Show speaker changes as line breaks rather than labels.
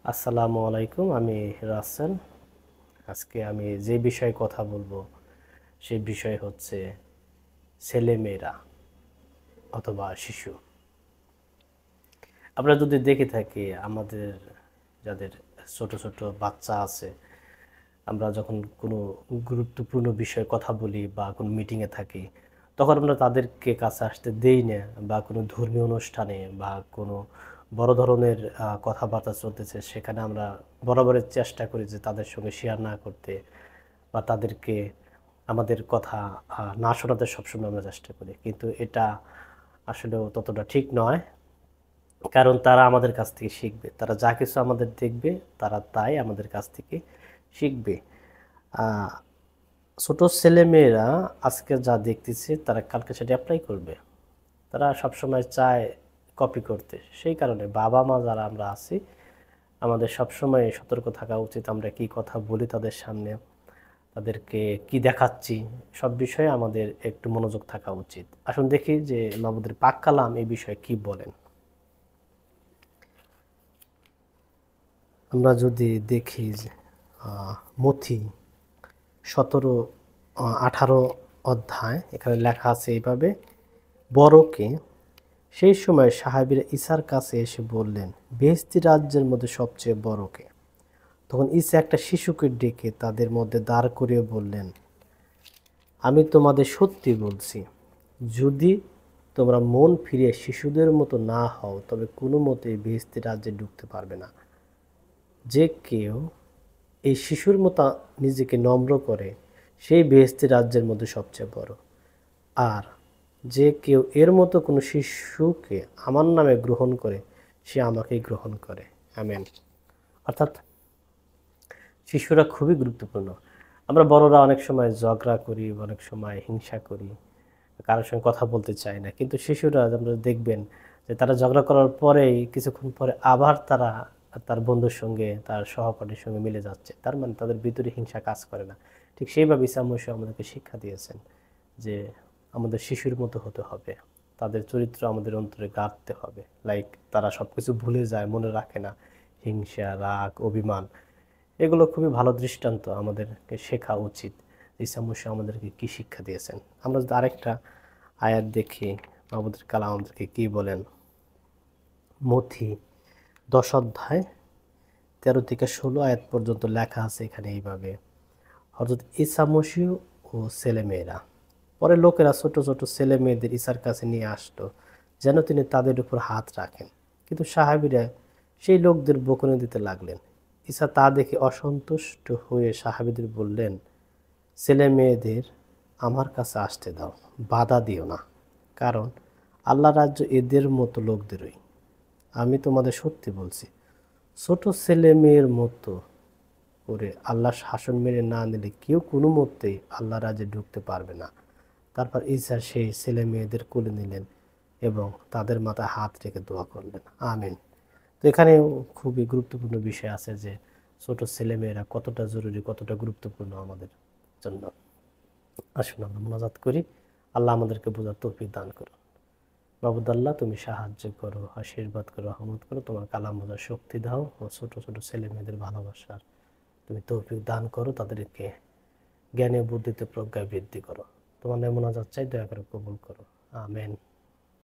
আসসালামু আলাইকুম, আমি রাসেল। আজকে আমি যে বিষয়ে কথা বলবো সেই বিষয় হচ্ছে ছেলেমেয়েরা অথবা শিশু। আমরা যদি দেখে থাকি আমাদের যাদের ছোট ছোট বাচ্চা আছে, আমরা যখন কোনো গুরুত্বপূর্ণ বিষয়ে কথা বলি বা কোনো মিটিংয়ে থাকি, তখন আমরা তাদেরকে কাছে আসতে দেই না। বা কোনো ধর্মীয় অনুষ্ঠানে বা কোনো বড় ধরনের কথাবার্তা চলতেছে, সেখানে আমরা বরাবরের চেষ্টা করি যে তাদের সঙ্গে শেয়ার না করতে বা তাদেরকে আমাদের কথা না শোনাতে সবসময় আমরা চেষ্টা করি। কিন্তু এটা আসলেও ততটা ঠিক নয়, কারণ তারা আমাদের কাছ থেকে শিখবে। তারা যা কিছু আমাদের দেখবে, তারা তাই আমাদের কাছ থেকে শিখবে। আহ, ছোট ছেলেমেয়েরা আজকে যা দেখতেছে তারা কালকে সেটা অ্যাপ্লাই করবে। তারা সবসময় চায় কপি করতে। সেই কারণে বাবা মা যারা আমরা আছি, আমাদের সবসময় সতর্ক থাকা উচিত। আমরা কি কথা বলি তাদের সামনে, তাদেরকে কি দেখাচ্ছি, সব বিষয়ে আমাদের একটু মনোযোগ থাকা উচিত। আসুন দেখি যে মাহমুদের পাক কালাম এই বিষয়ে কি বলেন। আমরা যদি দেখি যে মথি 17-18 অধ্যায়, এখানে লেখা আছে এইভাবে: বড়কে সেই সময় সাহাবীরা ঈসার কাছে এসে বললেন, বেহেশতি রাজ্যের মধ্যে সবচেয়ে বড়কে। তখন ঈসা একটা শিশুকে ডেকে তাদের মধ্যে দাঁড় করিয়ে বললেন, আমি তোমাদের সত্যি বলছি, যদি তোমরা মন ফিরিয়ে শিশুদের মতো না হও তবে কোনো মতেই বেহেশতি রাজ্যে ঢুকতে পারবে না। যে কেউ এই শিশুর মতো নিজেকে নম্র করে সেই বেহেশতি রাজ্যের মধ্যে সবচেয়ে বড়। আর যে কেউ এর মতো কোনো শিশুকে আমার নামে গ্রহণ করে সে আমাকেই গ্রহণ করে। আমেন। অর্থাৎ শিশুরা খুবই গুরুত্বপূর্ণ। আমরা বড়রা অনেক সময় ঝগড়া করি, অনেক সময় হিংসা করি, কারোর সঙ্গে কথা বলতে চায় না। কিন্তু শিশুরা আমরা দেখবেন যে তারা ঝগড়া করার পরেই কিছুক্ষণ পরে আবার তারা তার বন্ধুর সঙ্গে, তার সহপাঠীর সঙ্গে মিলে যাচ্ছে। তার মানে তাদের ভিতরে হিংসা কাজ করে না। ঠিক সেইভাবে ঈসা মসীহ আমাদেরকে শিক্ষা দিয়েছেন যে আমাদের শিশুর মতো হতে হবে। তাদের চরিত্র আমাদের অন্তরে গাঁথতে হবে। লাইক তারা সব কিছু ভুলে যায়, মনে রাখে না। হিংসা, রাগ, অভিমান, এগুলো খুবই ভালো দৃষ্টান্ত, আমাদেরকে শেখা উচিত। ঈসা মসীহ আমাদেরকে কি শিক্ষা দিয়েছেন। আমরা যদি আরেকটা আয়াত দেখি, মাহমুদুল কালাম আমাদেরকে কি বলেন। মথি 10 অধ্যায় 13-16 আয়াত পর্যন্ত লেখা আছে এখানে এইভাবে: হযরত ঈসা মসীহ ও ছেলেমেয়েরা। পরে লোকেরা ছোট ছোট ছেলে মেয়েদের ঈসার কাছে নিয়ে আসতো যেন তিনি তাদের উপর হাত রাখেন। কিন্তু সাহাবীরা সেই লোকদের বকুনি দিতে লাগলেন। ঈসা তা দেখে অসন্তুষ্ট হয়ে সাহাবীদের বললেন, ছেলে মেয়েদের আমার কাছে আসতে দাও, বাধা দিও না, কারণ আল্লাহ রাজ্য এদের মতো লোকদেরই। আমি তোমাদের সত্যি বলছি, ছোট ছেলে মেয়ের মতো করে আল্লাহ শাসন মেনে না নিলে কেউ কোনো মতেই আল্লাহ রাজ্যে ঢুকতে পারবে না। তারপর ঈসা সেই ছেলে মেয়েদের কোলে নিলেন এবং তাদের মাথায় হাত রেখে দোয়া করলেন, আমিন। তো এখানেও খুবই গুরুত্বপূর্ণ বিষয় আছে যে ছোট ছেলেমেয়েরা কতটা জরুরি, কতটা গুরুত্বপূর্ণ আমাদের জন্য। আসুন আমরা মোনাজাত করি। আল্লাহ আমাদেরকে বোঝার তৌফিক দান করুন। মাবুদ আল্লাহ, তুমি সাহায্য করো, আশীর্বাদ করো, রহমত করো, তোমার কালাম বোঝার শক্তি দাও ও ছোট ছোট ছেলে মেয়েদের ভালোবাসার তুমি তৌফিক দান করো, তাদেরকে জ্ঞানে বুদ্ধিতে প্রজ্ঞায় বৃদ্ধি করো। তোমার নামে মোনাজাত চাই, দয়া করে কবুল করো। আমেন।